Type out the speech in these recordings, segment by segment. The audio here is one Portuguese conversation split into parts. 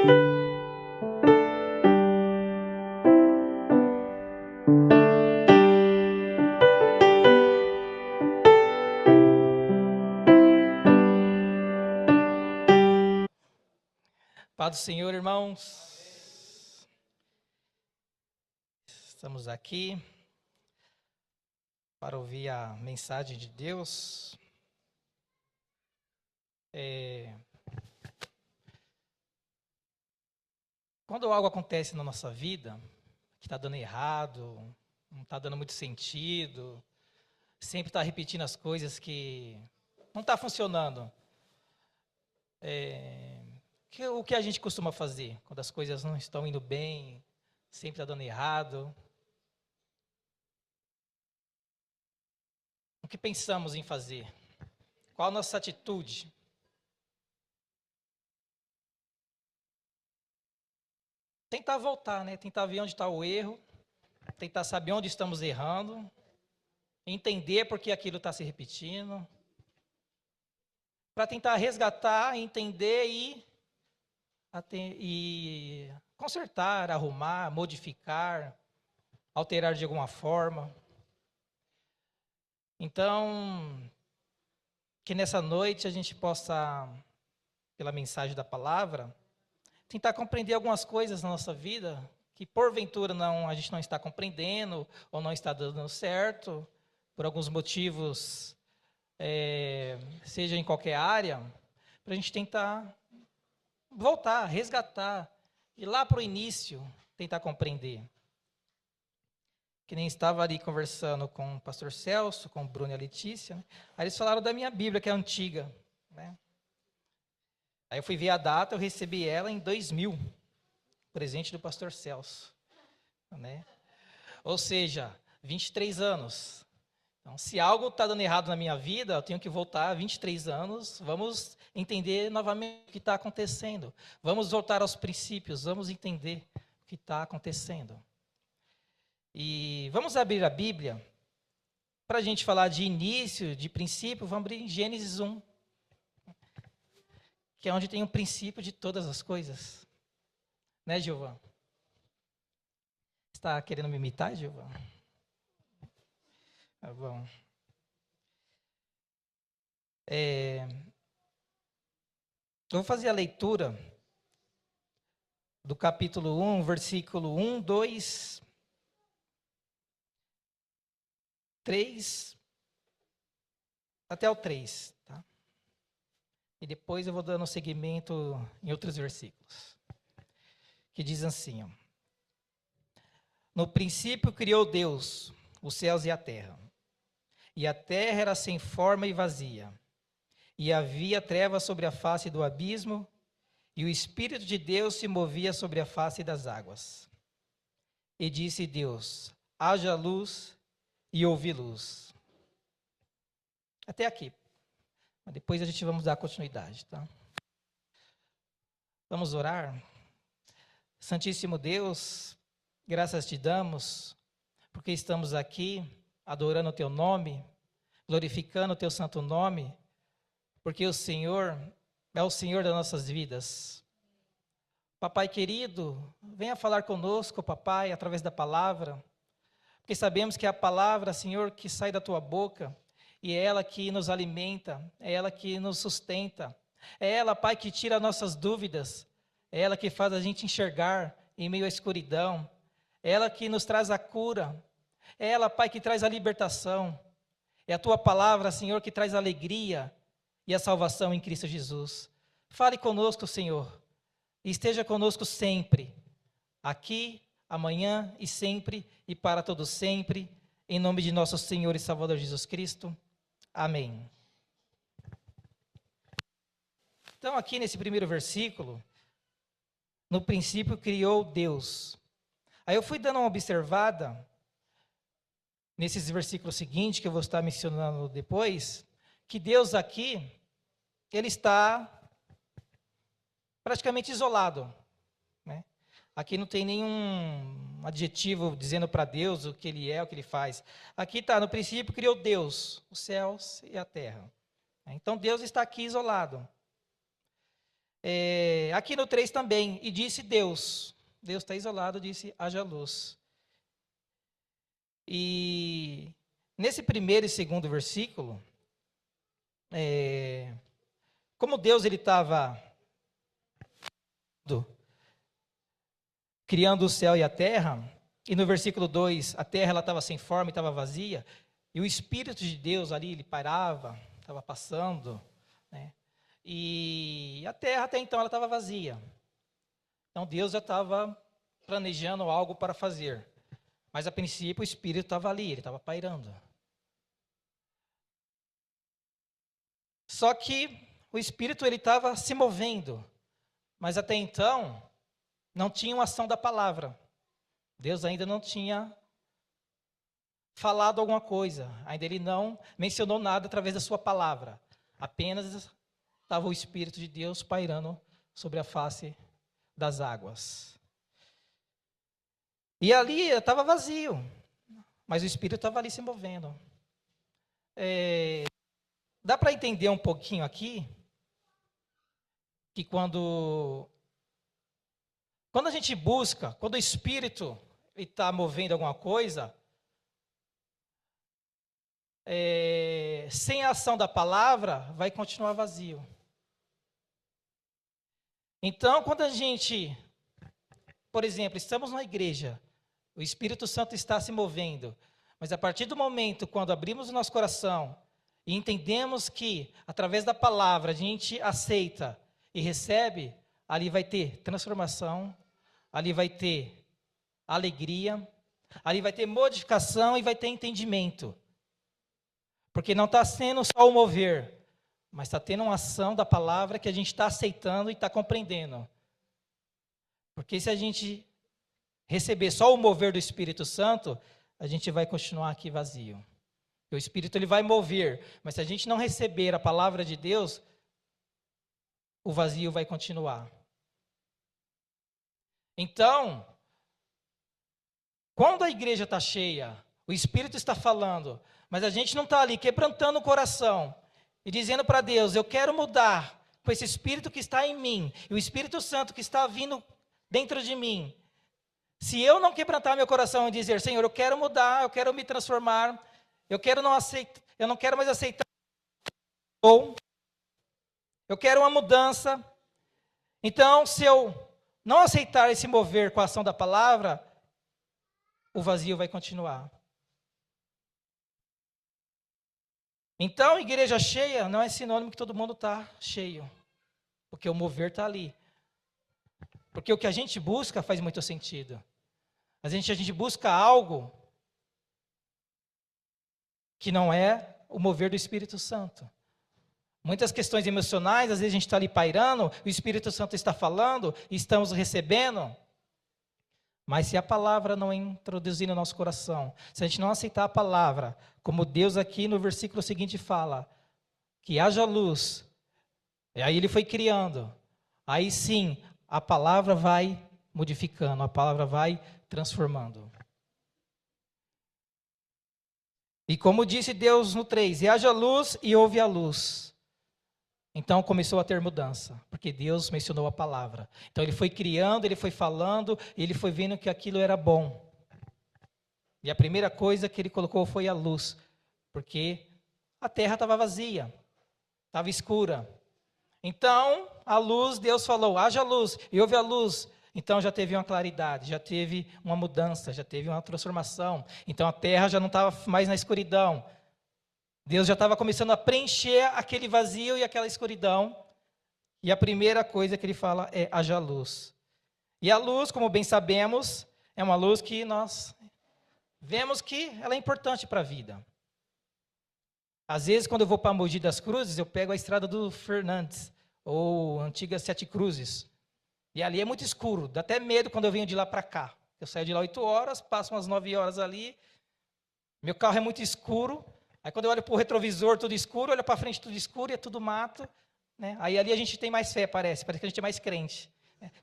Paz do Senhor, irmãos. Estamos aqui para ouvir a mensagem de Deus. Quando algo acontece na nossa vida, que está dando errado, não está dando muito sentido, sempre está repetindo as coisas que não está funcionando. O que a gente costuma fazer quando as coisas não estão indo bem, sempre está dando errado? O que pensamos em fazer? Qual a nossa atitude? Tentar voltar, né? Tentar ver onde está o erro, tentar saber onde estamos errando, entender por que aquilo está se repetindo, para tentar resgatar, entender e consertar, arrumar, modificar, alterar de alguma forma. Então, que nessa noite a gente possa, pela mensagem da palavra, tentar compreender algumas coisas na nossa vida que porventura a gente não está compreendendo ou não está dando certo, por alguns motivos, seja em qualquer área, para a gente tentar voltar, resgatar, ir lá para o início, tentar compreender. Que nem estava ali conversando com o pastor Celso, com o Bruno e a Letícia, né? Aí eles falaram da minha Bíblia, que é antiga, né? Aí eu fui ver a data, eu recebi ela em 2000, presente do pastor Celso, né? Ou seja, 23 anos. Então, se algo está dando errado na minha vida, eu tenho que voltar 23 anos, vamos entender novamente o que está acontecendo. Vamos voltar aos princípios, vamos entender o que está acontecendo. E vamos abrir a Bíblia, para a gente falar de início, de princípio, vamos abrir em Gênesis 1, que é onde tem o princípio de todas as coisas. Né, Gilvan? Está querendo me imitar, Gilvan? Tá bom. Eu vou fazer a leitura do capítulo 1, versículo 1, 2, 3, até o 3, tá? E depois eu vou dando seguimento em outros versículos, que diz assim, ó: No princípio criou Deus os céus e a terra era sem forma e vazia, e havia trevas sobre a face do abismo, e o Espírito de Deus se movia sobre a face das águas. E disse Deus: haja luz, e houve luz. Até aqui. Mas depois a gente vamos dar continuidade, tá? Vamos orar. Santíssimo Deus, graças te damos, porque estamos aqui adorando o teu nome, glorificando o teu santo nome, porque o Senhor é o Senhor das nossas vidas. Papai querido, venha falar conosco, papai, através da palavra, porque sabemos que é a palavra, Senhor, que sai da tua boca, e é ela que nos alimenta, é ela que nos sustenta, é ela, Pai, que tira nossas dúvidas, é ela que faz a gente enxergar em meio à escuridão, é ela que nos traz a cura, é ela, Pai, que traz a libertação, é a tua palavra, Senhor, que traz a alegria e a salvação em Cristo Jesus. Fale conosco, Senhor, e esteja conosco sempre, aqui, amanhã e sempre, e para todo sempre, em nome de nosso Senhor e Salvador Jesus Cristo. Amém. Então, aqui nesse primeiro versículo, no princípio criou Deus. Aí eu fui dando uma observada nesses versículos seguintes, que eu vou estar mencionando depois, que Deus aqui, ele está praticamente isolado, né? Aqui não tem nenhum adjetivo dizendo para Deus o que ele é, o que ele faz. Aqui está, no princípio criou Deus, os céus e a terra. Então Deus está aqui isolado. Aqui no 3 também, e disse Deus. Deus está isolado, disse, haja luz. E nesse primeiro e segundo versículo, como Deus ele estava criando o céu e a terra, e no versículo 2, a terra estava sem forma e estava vazia, e o Espírito de Deus ali, ele parava, estava passando, né? E a terra até então ela estava vazia. Então Deus já estava planejando algo para fazer. Mas a princípio o Espírito estava ali, ele estava pairando. Só que o Espírito ele estava se movendo. Mas até então não tinha uma ação da palavra. Deus ainda não tinha falado alguma coisa. Ainda ele não mencionou nada através da sua palavra. Apenas estava o Espírito de Deus pairando sobre a face das águas. E ali estava vazio, mas o Espírito estava ali se movendo. Dá para entender um pouquinho aqui, que quando a gente busca, quando o Espírito está movendo alguma coisa, sem a ação da palavra, vai continuar vazio. Então, quando a gente, por exemplo, estamos na igreja, o Espírito Santo está se movendo, mas a partir do momento quando abrimos o nosso coração e entendemos que, através da palavra, a gente aceita e recebe, ali vai ter transformação, ali vai ter alegria, ali vai ter modificação e vai ter entendimento. Porque não está sendo só o mover, mas está tendo uma ação da palavra que a gente está aceitando e está compreendendo. Porque se a gente receber só o mover do Espírito Santo, a gente vai continuar aqui vazio. O Espírito ele vai mover, mas se a gente não receber a palavra de Deus, o vazio vai continuar. Então, quando a igreja está cheia, o Espírito está falando, mas a gente não está ali quebrantando o coração e dizendo para Deus, eu quero mudar com esse Espírito que está em mim, e o Espírito Santo que está vindo dentro de mim. Se eu não quebrantar meu coração e dizer, Senhor, eu quero mudar, eu quero me transformar, eu não quero mais aceitar, ou eu quero uma mudança. Então, se eu não aceitar esse mover com a ação da palavra, o vazio vai continuar. Então, igreja cheia não é sinônimo que todo mundo está cheio, porque o mover está ali. Porque o que a gente busca faz muito sentido. A gente busca algo que não é o mover do Espírito Santo. Muitas questões emocionais, às vezes a gente está ali pairando, o Espírito Santo está falando, estamos recebendo, mas se a palavra não introduzir no nosso coração, se a gente não aceitar a palavra, como Deus aqui no versículo seguinte fala, que haja luz, e aí ele foi criando, aí sim, a palavra vai modificando, a palavra vai transformando. E como disse Deus no 3, e haja luz e houve a luz. Então começou a ter mudança, porque Deus mencionou a palavra. Então ele foi criando, ele foi falando, e ele foi vendo que aquilo era bom. E a primeira coisa que ele colocou foi a luz, porque a terra estava vazia, estava escura. Então, a luz, Deus falou, haja luz, e houve a luz. Então já teve uma claridade, já teve uma mudança, já teve uma transformação. Então a terra já não estava mais na escuridão. Deus já estava começando a preencher aquele vazio e aquela escuridão. E a primeira coisa que ele fala é haja luz. E a luz, como bem sabemos, é uma luz que nós vemos que ela é importante para a vida. Às vezes, quando eu vou para Mogi das Cruzes, eu pego a estrada do Fernandes, ou antiga Sete Cruzes. E ali é muito escuro, dá até medo quando eu venho de lá para cá. Eu saio de lá 8 horas, passo umas 9 horas ali, meu carro é muito escuro, aí quando eu olho para o retrovisor tudo escuro, olho para frente tudo escuro e é tudo mato, né? Aí ali a gente tem mais fé, parece que a gente é mais crente.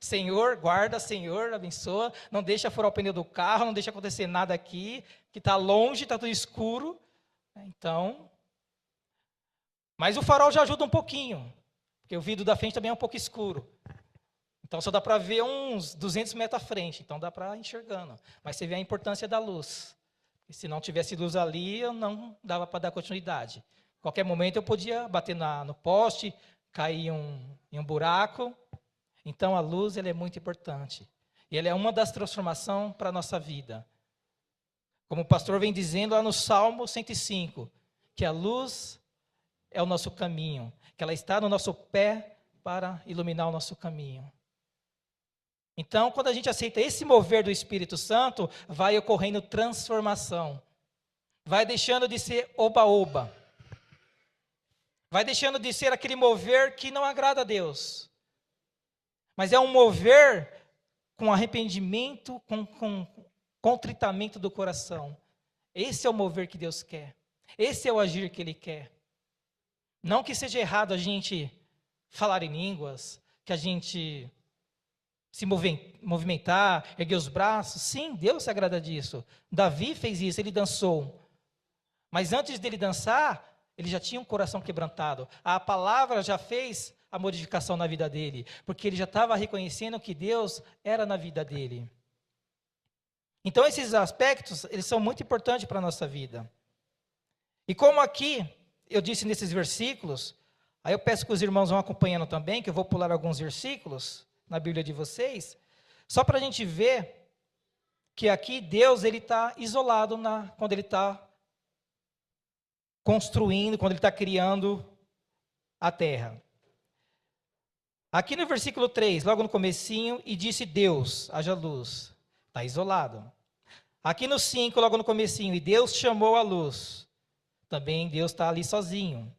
Senhor, guarda, Senhor, abençoa, não deixa furar o pneu do carro, não deixa acontecer nada aqui, que está longe, está tudo escuro. Então, mas o farol já ajuda um pouquinho, Porque o vidro da frente também é um pouco escuro. Então só dá para ver uns 200 metros à frente, então dá para ir enxergando. Mas você vê a importância da luz. E se não tivesse luz ali, eu não dava para dar continuidade. Qualquer momento eu podia bater no poste, cair em um buraco. Então a luz ela é muito importante. E ela é uma das transformações para a nossa vida. Como o pastor vem dizendo lá no Salmo 105, que a luz é o nosso caminho, que ela está no nosso pé para iluminar o nosso caminho. Então, quando a gente aceita esse mover do Espírito Santo, vai ocorrendo transformação. Vai deixando de ser oba-oba. Vai deixando de ser aquele mover que não agrada a Deus. Mas é um mover com arrependimento, com contritamento do coração. Esse é o mover que Deus quer. Esse é o agir que Ele quer. Não que seja errado a gente falar em línguas, que a gente se movimentar, erguer os braços. Sim, Deus se agrada disso. Davi fez isso, ele dançou. Mas antes dele dançar, ele já tinha um coração quebrantado. A palavra já fez a modificação na vida dele, porque ele já estava reconhecendo que Deus era na vida dele. Então esses aspectos, eles são muito importantes para a nossa vida. E como aqui eu disse nesses versículos, aí eu peço que os irmãos vão acompanhando também, que eu vou pular alguns versículos na Bíblia de vocês, só para a gente ver que aqui Deus ele está isolado quando Ele está construindo, quando Ele está criando a terra. Aqui no versículo 3, logo no comecinho, e disse Deus, haja luz. Está isolado. Aqui no 5, logo no comecinho, e Deus chamou a luz. Também Deus está ali sozinho.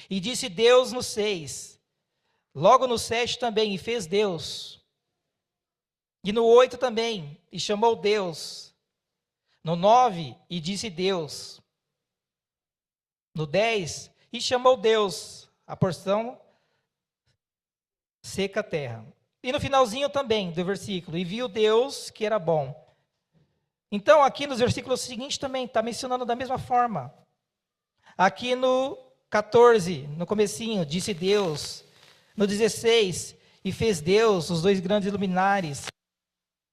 E disse Deus no 6. Logo no 7 também, e fez Deus. E no 8 também, e chamou Deus. No 9, e disse Deus. No 10, e chamou Deus. A porção seca a terra. E no finalzinho também do versículo, e viu Deus que era bom. Então, aqui nos versículos seguintes também, está mencionando da mesma forma. Aqui no 14, no comecinho, disse Deus. No 16, e fez Deus os dois grandes luminares.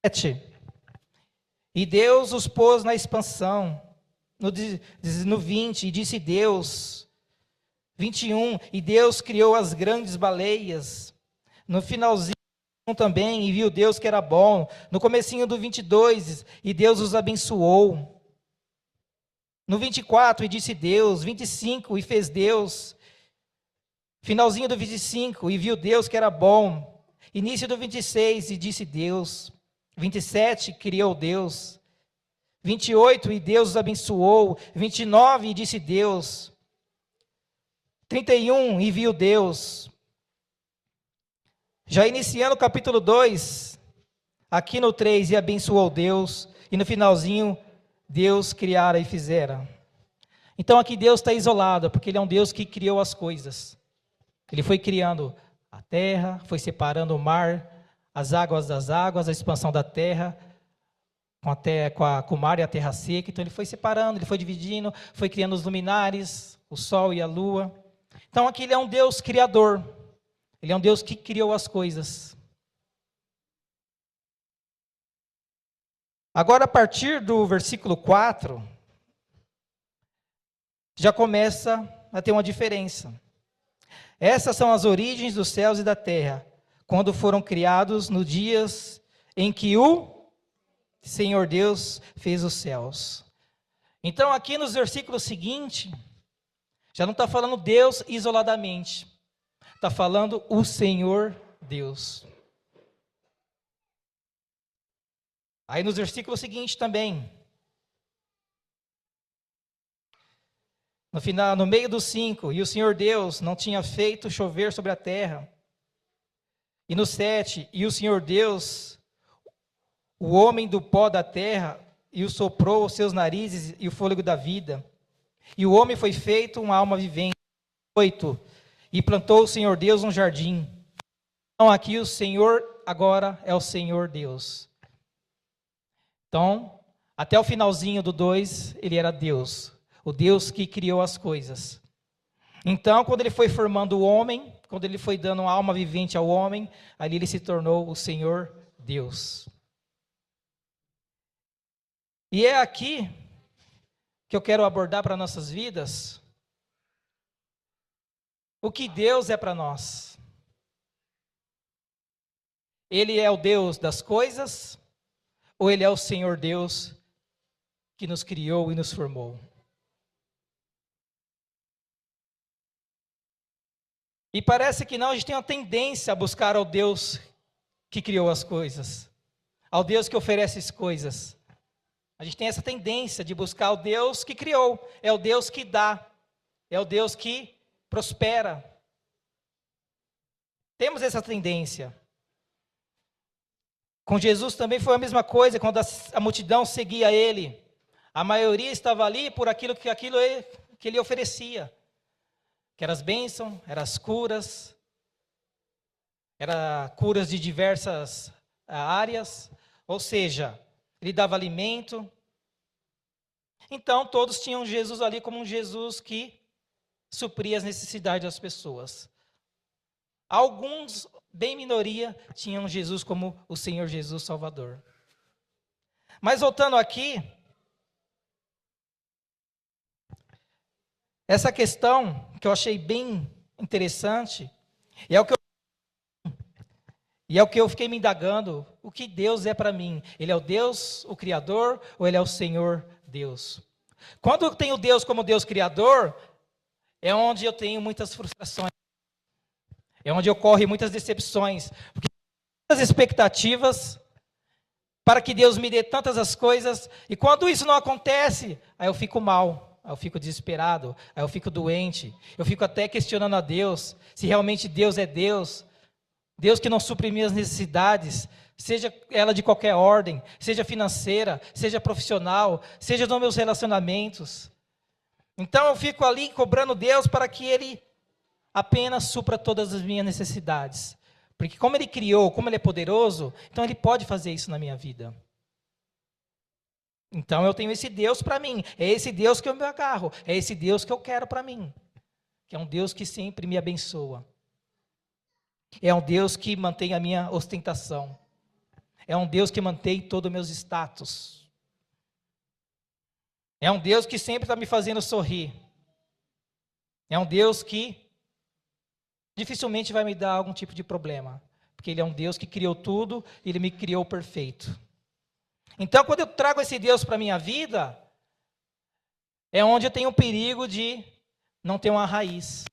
7, e Deus os pôs na expansão. No 20, e disse Deus. 21, e Deus criou as grandes baleias. No finalzinho também, e viu Deus que era bom. No comecinho do 22, e Deus os abençoou. No 24, e disse Deus. 25, e fez Deus. Finalzinho do 25, e viu Deus que era bom. Início do 26, e disse Deus. 27, criou Deus. 28, e Deus os abençoou. 29, e disse Deus. 31, e viu Deus. Já iniciando o capítulo 2, aqui no 3, e abençoou Deus, e no finalzinho, Deus criara e fizera. Então aqui Deus está isolado, porque Ele é um Deus que criou as coisas. Ele foi criando a terra, foi separando o mar, as águas das águas, a expansão da terra, com o mar e a terra seca. Então Ele foi separando, Ele foi dividindo, foi criando os luminares, o sol e a lua. Então aqui Ele é um Deus criador. Ele é um Deus que criou as coisas. Agora, a partir do versículo 4, já começa a ter uma diferença. Essas são as origens dos céus e da terra, quando foram criados nos dias em que o Senhor Deus fez os céus. Então, aqui nos versículos seguintes, já não está falando Deus isoladamente. Está falando o Senhor Deus. Aí nos versículos seguintes também. No final, no meio dos 5, e o Senhor Deus não tinha feito chover sobre a terra. E no 7, e o Senhor Deus, o homem do pó da terra, e o soprou os seus narizes e o fôlego da vida. E o homem foi feito uma alma vivente. 8, e plantou o Senhor Deus um jardim. Então aqui o Senhor agora é o Senhor Deus. Então, até o finalzinho do 2, Ele era Deus. O Deus que criou as coisas. Então, quando Ele foi formando o homem, quando ele foi dando uma alma vivente ao homem, ali ele se tornou o Senhor Deus. E é aqui que eu quero abordar para nossas vidas o que Deus é para nós. Ele é o Deus das coisas ou ele é o Senhor Deus que nos criou e nos formou? E parece que não, a gente tem uma tendência a buscar ao Deus que criou as coisas, ao Deus que oferece as coisas. A gente tem essa tendência de buscar o Deus que criou, é o Deus que dá, é o Deus que prospera. Temos essa tendência. Com Jesus também foi a mesma coisa, quando a multidão seguia ele. A maioria estava ali por aquilo que ele oferecia. Que eram as bênçãos, eram as curas, eram curas de diversas áreas, ou seja, ele dava alimento. Então, todos tinham Jesus ali como um Jesus que supria as necessidades das pessoas. Alguns, bem minoria, tinham Jesus como o Senhor Jesus Salvador. Mas voltando aqui, essa questão que eu achei bem interessante, e é o que eu fiquei me indagando, o que Deus é para mim. Ele é o Deus, o Criador, ou Ele é o Senhor Deus? Quando eu tenho Deus como Deus Criador, é onde eu tenho muitas frustrações, é onde ocorrem muitas decepções, porque muitas expectativas para que Deus me dê tantas as coisas, e quando isso não acontece, aí eu fico mal. Aí eu fico desesperado, aí eu fico doente, eu fico até questionando a Deus, se realmente Deus é Deus, Deus que não supre minhas necessidades, seja ela de qualquer ordem, seja financeira, seja profissional, seja nos meus relacionamentos. Então eu fico ali cobrando Deus para que Ele apenas supra todas as minhas necessidades, porque como Ele criou, como Ele é poderoso, então Ele pode fazer isso na minha vida. Então eu tenho esse Deus para mim, é esse Deus que eu me agarro, é esse Deus que eu quero para mim, que é um Deus que sempre me abençoa, é um Deus que mantém a minha ostentação, é um Deus que mantém todos os meus status, é um Deus que sempre está me fazendo sorrir, é um Deus que dificilmente vai me dar algum tipo de problema, porque Ele é um Deus que criou tudo e Ele me criou perfeito. Então, quando eu trago esse Deus para a minha vida, é onde eu tenho o perigo de não ter uma raiz.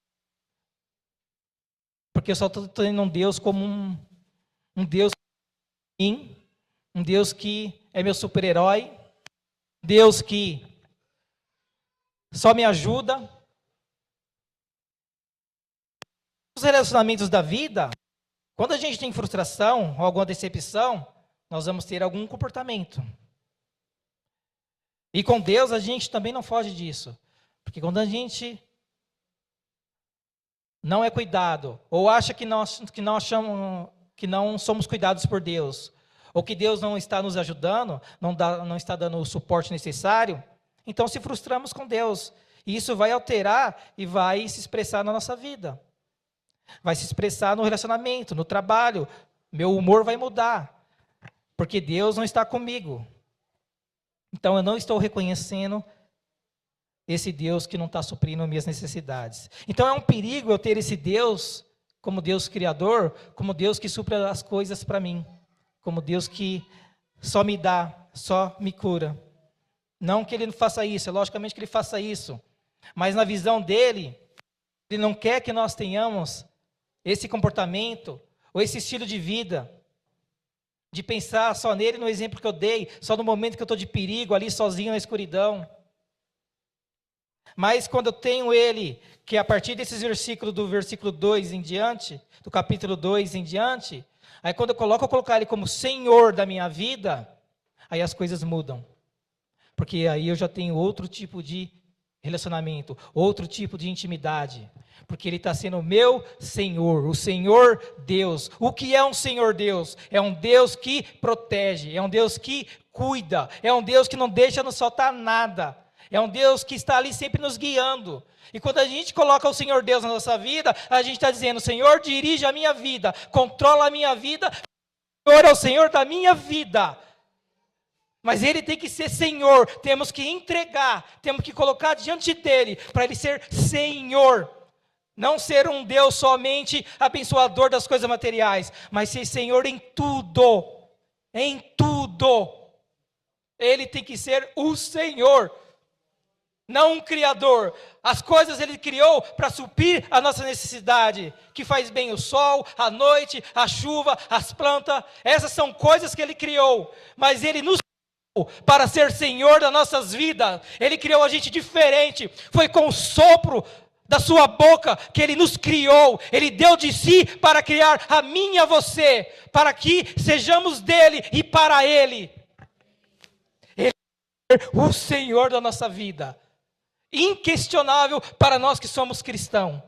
Porque eu só estou tendo um Deus como um Deus um Deus que é meu super-herói, Deus que só me ajuda. Os relacionamentos da vida, quando a gente tem frustração ou alguma decepção, nós vamos ter algum comportamento. E com Deus a gente também não foge disso. Porque quando a gente não é cuidado, ou acha que não somos cuidados por Deus, ou que Deus não está nos ajudando, não está dando o suporte necessário, então se frustramos com Deus. E isso vai alterar e vai se expressar na nossa vida. Vai se expressar no relacionamento, no trabalho. Meu humor vai mudar. Porque Deus não está comigo. Então eu não estou reconhecendo esse Deus que não está suprindo minhas necessidades. Então é um perigo eu ter esse Deus como Deus criador, como Deus que supre as coisas para mim, como Deus que só me dá, só me cura. Não que Ele não faça isso, é logicamente que Ele faça isso, mas na visão dEle, Ele não quer que nós tenhamos esse comportamento ou esse estilo de vida, de pensar só nele, no exemplo que eu dei, só no momento que eu estou de perigo, ali sozinho na escuridão. Mas quando eu tenho ele, que a partir desses versículos, do versículo 2 em diante, do capítulo 2 em diante, aí quando eu colocar ele como Senhor da minha vida, aí as coisas mudam. Porque aí eu já tenho outro tipo de relacionamento, outro tipo de intimidade. Porque Ele está sendo o meu Senhor, o Senhor Deus. O que é um Senhor Deus? É um Deus que protege, é um Deus que cuida, é um Deus que não deixa nos faltar nada. É um Deus que está ali sempre nos guiando. E quando a gente coloca o Senhor Deus na nossa vida, a gente está dizendo: Senhor, dirige a minha vida, controla a minha vida, o Senhor é o Senhor da minha vida. Mas Ele tem que ser Senhor, temos que entregar, temos que colocar diante dEle, para Ele ser Senhor. Não ser um Deus somente abençoador das coisas materiais, mas ser Senhor em tudo. Em tudo. Ele tem que ser o Senhor, não um criador. As coisas Ele criou para suprir a nossa necessidade, que faz bem o sol, a noite, a chuva, as plantas. Essas são coisas que Ele criou, mas Ele nos para ser Senhor das nossas vidas. Ele criou a gente diferente. Foi com o sopro da sua boca que Ele nos criou. Ele deu de si para criar a mim e a você, para que sejamos dEle e para Ele. Ele é o Senhor da nossa vida, inquestionável para nós que somos cristãos.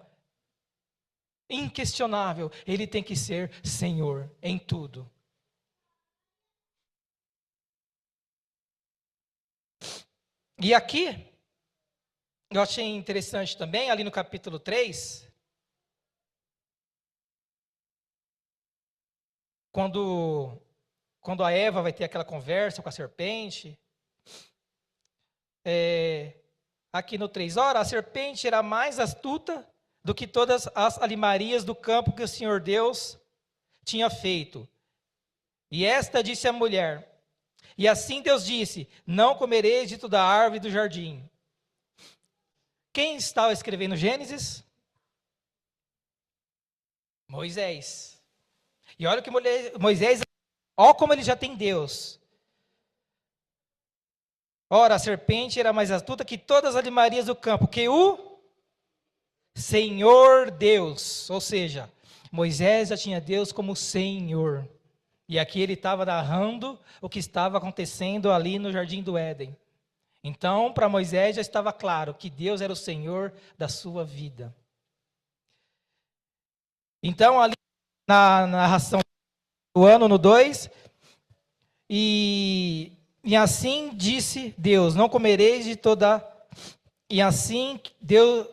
Inquestionável, Ele tem que ser Senhor em tudo. E aqui, eu achei interessante também, ali no capítulo 3, quando a Eva vai ter aquela conversa com a serpente, aqui no 3, ora, a serpente era mais astuta do que todas as animarias do campo que o Senhor Deus tinha feito. E esta disse à mulher, e assim Deus disse, não comereis de toda a árvore do jardim. Quem estava escrevendo Gênesis? Moisés. E olha que Moisés, olha como ele já tem Deus. Ora, a serpente era mais astuta que todas as animarias do campo, que o Senhor Deus. Ou seja, Moisés já tinha Deus como Senhor. E aqui ele estava narrando o que estava acontecendo ali no Jardim do Éden. Então, para Moisés já estava claro que Deus era o Senhor da sua vida. Então, ali na narração do ano, no 2, e assim disse Deus, não comereis de toda... E assim Deus...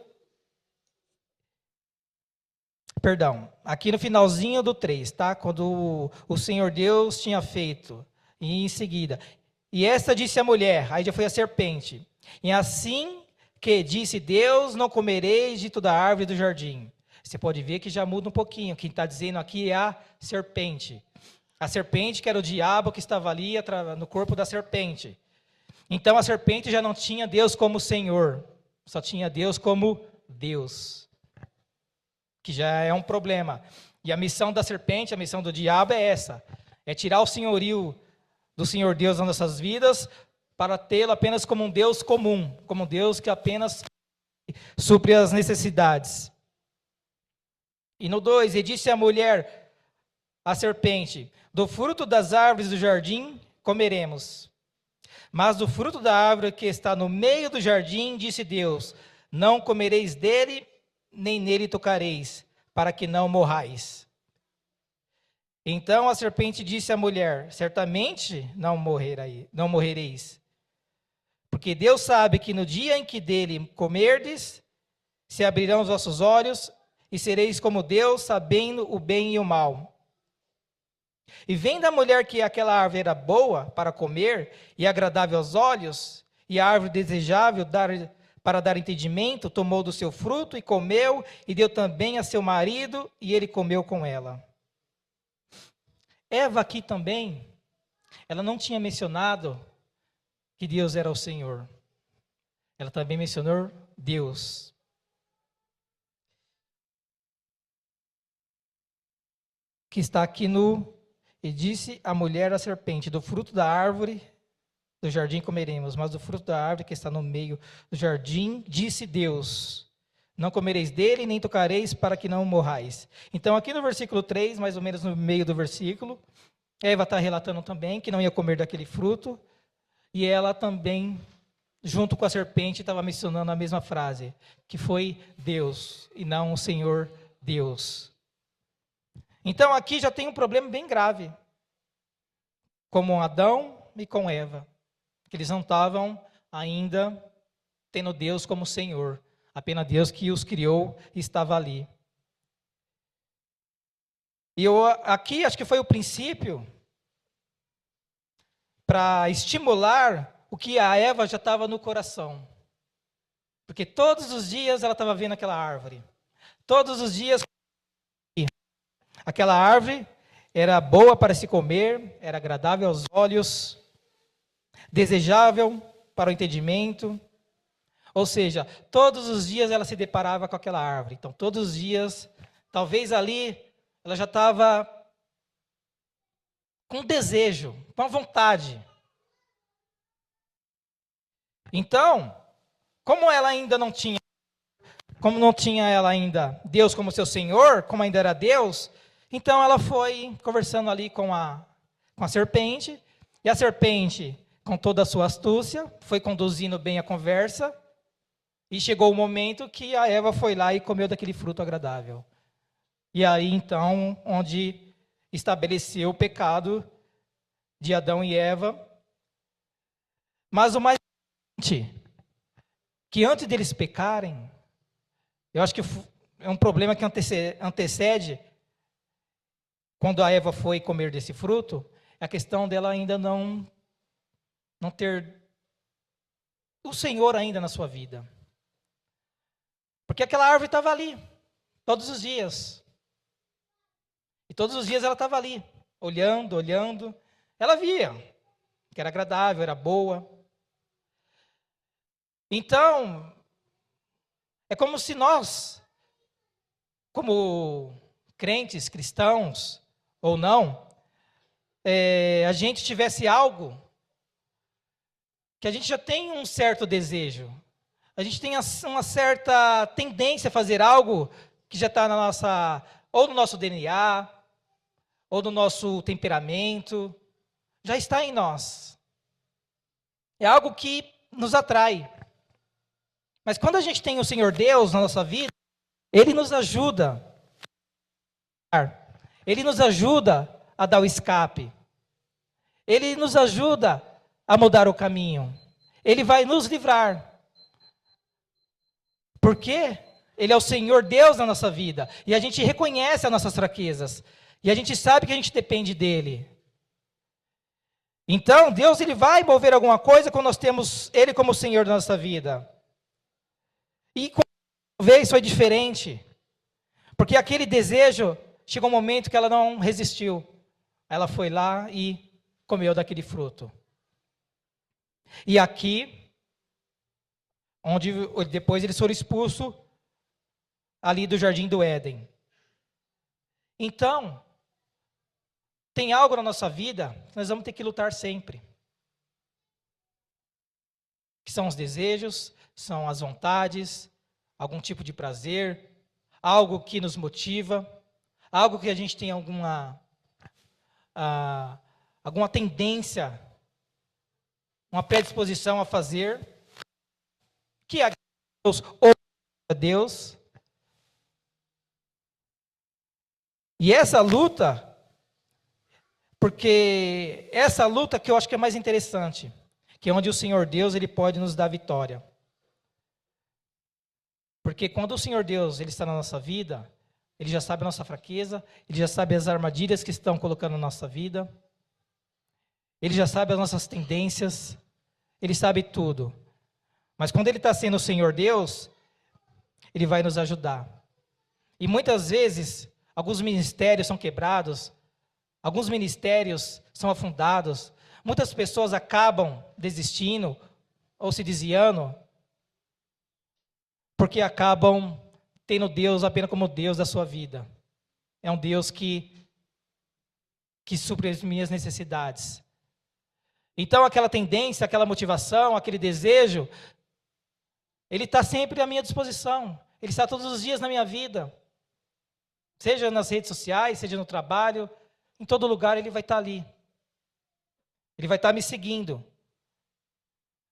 Perdão, aqui no finalzinho do 3, tá? Quando o Senhor Deus tinha feito, e em seguida, e esta disse a mulher, aí já foi a serpente, e assim que disse Deus, não comereis de toda a árvore do jardim. Você pode ver que já muda um pouquinho, quem está dizendo aqui é a serpente. A serpente que era o diabo que estava ali no corpo da serpente. Então a serpente já não tinha Deus como Senhor, só tinha Deus como Deus. Que já é um problema. E a missão da serpente, a missão do diabo é essa. É tirar o senhorio do Senhor Deus das nossas vidas para tê-lo apenas como um Deus comum. Como um Deus que apenas supre as necessidades. E no 2, e disse a mulher, a serpente, do fruto das árvores do jardim comeremos. Mas do fruto da árvore que está no meio do jardim, disse Deus, não comereis dele, nem nele tocareis, para que não morrais. Então a serpente disse à mulher, certamente não morrereis, porque Deus sabe que no dia em que dele comerdes, se abrirão os vossos olhos, e sereis como Deus, sabendo o bem e o mal. E vendo a mulher que aquela árvore era boa para comer, e agradável aos olhos, e a árvore desejável para dar entendimento, tomou do seu fruto e comeu, e deu também a seu marido, e ele comeu com ela. Eva aqui também, ela não tinha mencionado que Deus era o Senhor. Ela também mencionou Deus. Que está aqui no... E disse a mulher à serpente, do fruto da árvore do jardim comeremos, mas do fruto da árvore que está no meio do jardim, disse Deus, não comereis dele, nem tocareis, para que não morrais. Então, aqui no versículo 3, mais ou menos no meio do versículo, Eva está relatando também que não ia comer daquele fruto, e ela também, junto com a serpente, estava mencionando a mesma frase, que foi Deus, e não o Senhor Deus. Então, aqui já tem um problema bem grave, como Adão e com Eva, que eles não estavam ainda tendo Deus como Senhor. Apenas Deus que os criou e estava ali. E aqui acho que foi o princípio para estimular o que a Eva já estava no coração. Porque todos os dias ela estava vendo aquela árvore. Todos os dias aquela árvore era boa para se comer, era agradável aos olhos, desejável para o entendimento. Ou seja, todos os dias ela se deparava com aquela árvore. Então, todos os dias, talvez ali, ela já estava com desejo, com vontade. Então, como ela ainda não tinha, como não tinha ela ainda Deus como seu Senhor, como ainda era Deus, então ela foi conversando ali com a serpente, e a serpente, com toda a sua astúcia, foi conduzindo bem a conversa, e chegou o momento que a Eva foi lá e comeu daquele fruto agradável. E aí, então, onde estabeleceu o pecado de Adão e Eva. Mas o mais importante, que antes deles pecarem, eu acho que é um problema que antecede, quando a Eva foi comer desse fruto, é a questão dela ainda não ter o Senhor ainda na sua vida. Porque aquela árvore estava ali, todos os dias. E todos os dias ela estava ali, olhando. Ela via que era agradável, era boa. Então, é como se nós, como crentes, cristãos ou não, a gente tivesse algo que a gente já tem um certo desejo. A gente tem uma certa tendência a fazer algo que já está ou no nosso DNA, ou no nosso temperamento, já está em nós. É algo que nos atrai. Mas quando a gente tem o Senhor Deus na nossa vida, Ele nos ajuda. Ele nos ajuda a dar o escape. Ele nos ajuda a mudar o caminho. Ele vai nos livrar. Porque Ele é o Senhor Deus na nossa vida. E a gente reconhece as nossas fraquezas. E a gente sabe que a gente depende dEle. Então, Deus ele vai mover alguma coisa quando nós temos Ele como Senhor da nossa vida. E talvez foi diferente. Porque aquele desejo, chegou um momento que ela não resistiu. Ela foi lá e comeu daquele fruto. E aqui, onde depois eles foram expulsos, ali do Jardim do Éden. Então, tem algo na nossa vida que nós vamos ter que lutar sempre. Que são os desejos, são as vontades, algum tipo de prazer, algo que nos motiva, algo que a gente tem alguma tendência, uma predisposição a fazer, que agrada a Deus ou a Deus. E essa luta, porque essa luta que eu acho que é mais interessante, que é onde o Senhor Deus ele pode nos dar vitória. Porque quando o Senhor Deus ele está na nossa vida, Ele já sabe a nossa fraqueza, Ele já sabe as armadilhas que estão colocando na nossa vida, Ele já sabe as nossas tendências, Ele sabe tudo. Mas quando Ele está sendo o Senhor Deus, Ele vai nos ajudar. E muitas vezes, alguns ministérios são quebrados, alguns ministérios são afundados, muitas pessoas acabam desistindo ou se desviando, porque acabam tendo Deus apenas como Deus da sua vida. É um Deus que supre as minhas necessidades. Então, aquela tendência, aquela motivação, aquele desejo, ele está sempre à minha disposição. Ele está todos os dias na minha vida. Seja nas redes sociais, seja no trabalho, em todo lugar ele vai estar ali. Ele vai estar me seguindo.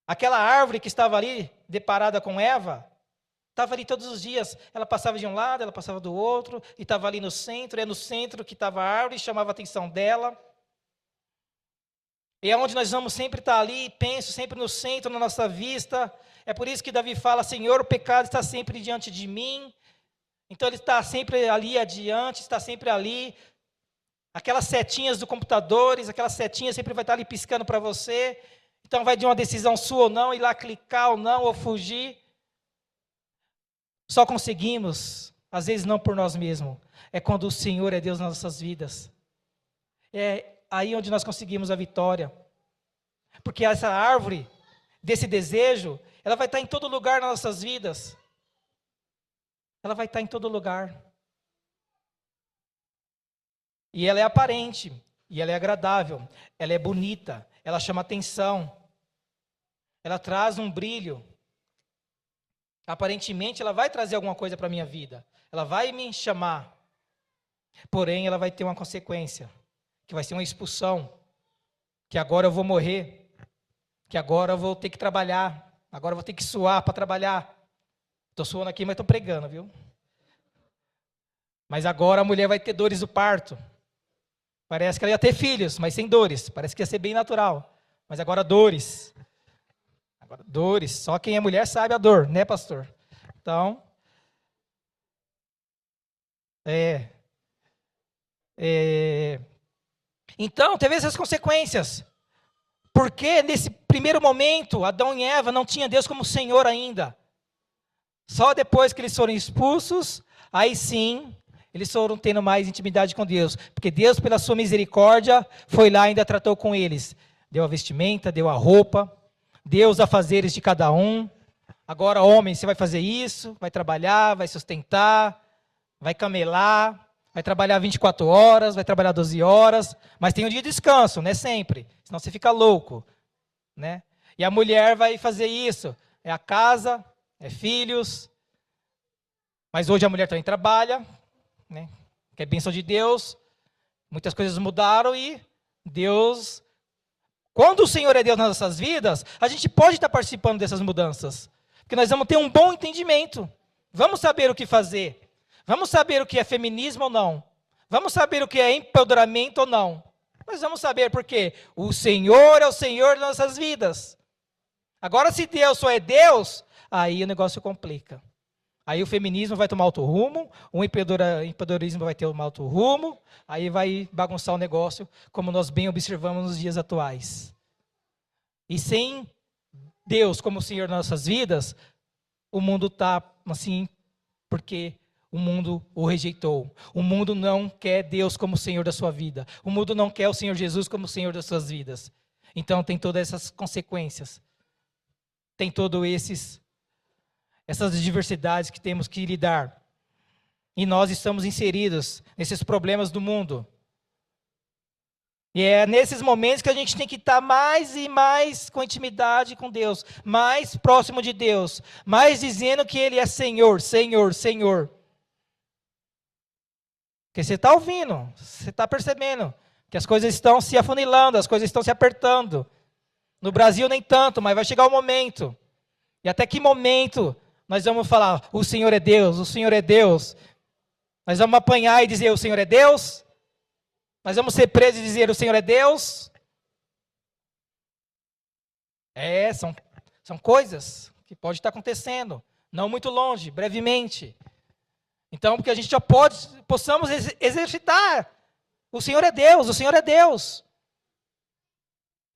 Aquela árvore que estava ali, deparada com Eva, estava ali todos os dias. Ela passava de um lado, ela passava do outro, e estava ali no centro. É no centro que estava a árvore, chamava a atenção dela. E é onde nós vamos sempre estar ali, penso sempre no centro, na nossa vista. É por isso que Davi fala, Senhor, o pecado está sempre diante de mim. Então ele está sempre ali adiante, está sempre ali. Aquelas setinhas do computador, aquelas setinhas sempre vai estar ali piscando para você. Então vai de uma decisão sua ou não, ir lá clicar ou não, ou fugir. Só conseguimos, às vezes não por nós mesmos, é quando o Senhor é Deus nas nossas vidas. É aí onde nós conseguimos a vitória. Porque essa árvore, desse desejo, ela vai estar em todo lugar nas nossas vidas. Ela vai estar em todo lugar. E ela é aparente, e ela é agradável, ela é bonita, ela chama atenção, ela traz um brilho. Aparentemente, ela vai trazer alguma coisa para a minha vida, ela vai me chamar, porém, ela vai ter uma consequência, que vai ser uma expulsão, que agora eu vou morrer, que agora eu vou ter que trabalhar, agora eu vou ter que suar para trabalhar. Estou suando aqui, mas estou pregando, viu? Mas agora a mulher vai ter dores do parto. Parece que ela ia ter filhos, mas sem dores. Parece que ia ser bem natural. Mas agora dores. Agora dores. Só quem é mulher sabe a dor, né, pastor? Então, Então, teve essas consequências. Porque nesse primeiro momento, Adão e Eva não tinham Deus como Senhor ainda. Só depois que eles foram expulsos, aí sim, eles foram tendo mais intimidade com Deus. Porque Deus, pela sua misericórdia, foi lá e ainda tratou com eles. Deu a vestimenta, deu a roupa, deu os afazeres de cada um. Agora, homem, você vai fazer isso, vai trabalhar, vai sustentar, vai camelar, vai trabalhar 24 horas, vai trabalhar 12 horas, mas tem um dia de descanso, não é sempre, senão você fica louco, né? E a mulher vai fazer isso, é a casa, é filhos, mas hoje a mulher também trabalha, né? Que é bênção de Deus, muitas coisas mudaram e Deus, quando o Senhor é Deus nas nossas vidas, a gente pode estar participando dessas mudanças, porque nós vamos ter um bom entendimento, vamos saber o que fazer, vamos saber o que é feminismo ou não, vamos saber o que é empoderamento ou não, nós vamos saber porque o Senhor é o Senhor das nossas vidas. Agora, se Deus só é Deus, aí o negócio complica. Aí o feminismo vai tomar outro rumo, o empreendedorismo vai ter um outro rumo, aí vai bagunçar o negócio, como nós bem observamos nos dias atuais. E sem Deus como Senhor das nossas vidas, o mundo está assim, porque o mundo o rejeitou. O mundo não quer Deus como Senhor da sua vida. O mundo não quer o Senhor Jesus como Senhor das suas vidas. Então tem todas essas consequências. Tem todas essas diversidades que temos que lidar. E nós estamos inseridos nesses problemas do mundo. E é nesses momentos que a gente tem que estar mais e mais com intimidade com Deus, mais próximo de Deus, mais dizendo que Ele é Senhor, Senhor, Senhor. Porque você está ouvindo, você está percebendo que as coisas estão se afunilando, as coisas estão se apertando. No Brasil nem tanto, mas vai chegar o momento. E até que momento nós vamos falar, o Senhor é Deus, o Senhor é Deus. Nós vamos apanhar e dizer, o Senhor é Deus? Nós vamos ser presos e dizer, o Senhor é Deus? São coisas que podem estar acontecendo, não muito longe, brevemente. Então, porque a gente já possamos exercitar. O Senhor é Deus, o Senhor é Deus.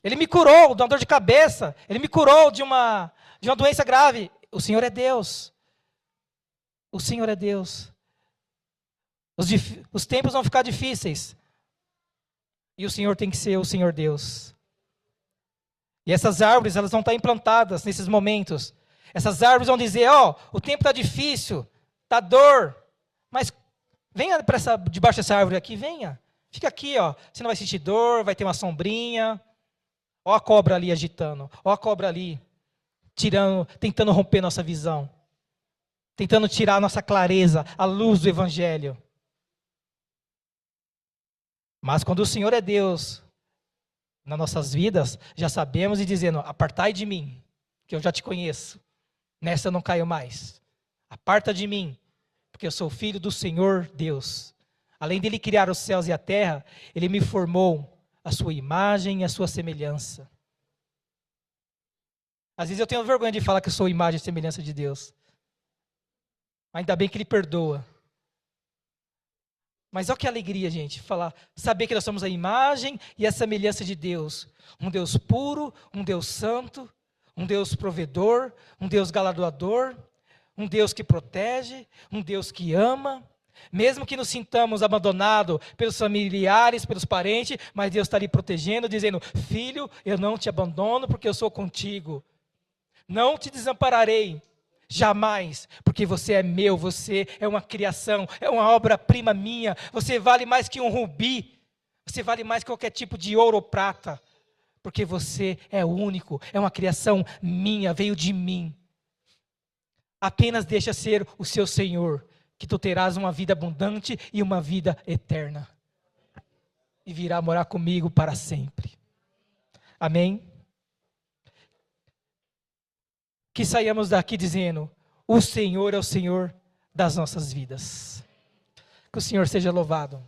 Ele me curou de uma dor de cabeça, Ele me curou de uma doença grave. O Senhor é Deus. O Senhor é Deus. Os tempos vão ficar difíceis. E o Senhor tem que ser o Senhor Deus. E essas árvores, elas vão estar implantadas nesses momentos. Essas árvores vão dizer, o tempo está difícil, está dor. Mas venha debaixo dessa árvore aqui, venha. Fica aqui, Você não vai sentir dor, vai ter uma sombrinha. Ó a cobra ali agitando. Ó a cobra ali, tentando romper nossa visão. Tentando tirar a nossa clareza, a luz do Evangelho. Mas quando o Senhor é Deus nas nossas vidas, já sabemos e dizendo, apartai de mim, que eu já te conheço. Nessa eu não caio mais. Aparta de mim, porque eu sou filho do Senhor Deus. Além dele criar os céus e a terra, Ele me formou a sua imagem e a sua semelhança. Às vezes eu tenho vergonha de falar que eu sou imagem e semelhança de Deus. Ainda bem que Ele perdoa. Mas olha que alegria, gente, saber que nós somos a imagem e a semelhança de Deus. Um Deus puro, um Deus santo, um Deus provedor, um Deus galardoador, um Deus que protege, um Deus que ama. Mesmo que nos sintamos abandonados pelos familiares, pelos parentes, mas Deus está ali protegendo, dizendo: filho, eu não te abandono porque eu sou contigo. Não te desampararei, jamais, porque você é meu, você é uma criação, é uma obra-prima minha. Você vale mais que um rubi, você vale mais que qualquer tipo de ouro ou prata, porque você é único, é uma criação minha, veio de mim. Apenas deixa ser o seu Senhor, que tu terás uma vida abundante e uma vida eterna. E virá morar comigo para sempre. Amém? Que saiamos daqui dizendo: o Senhor é o Senhor das nossas vidas. Que o Senhor seja louvado.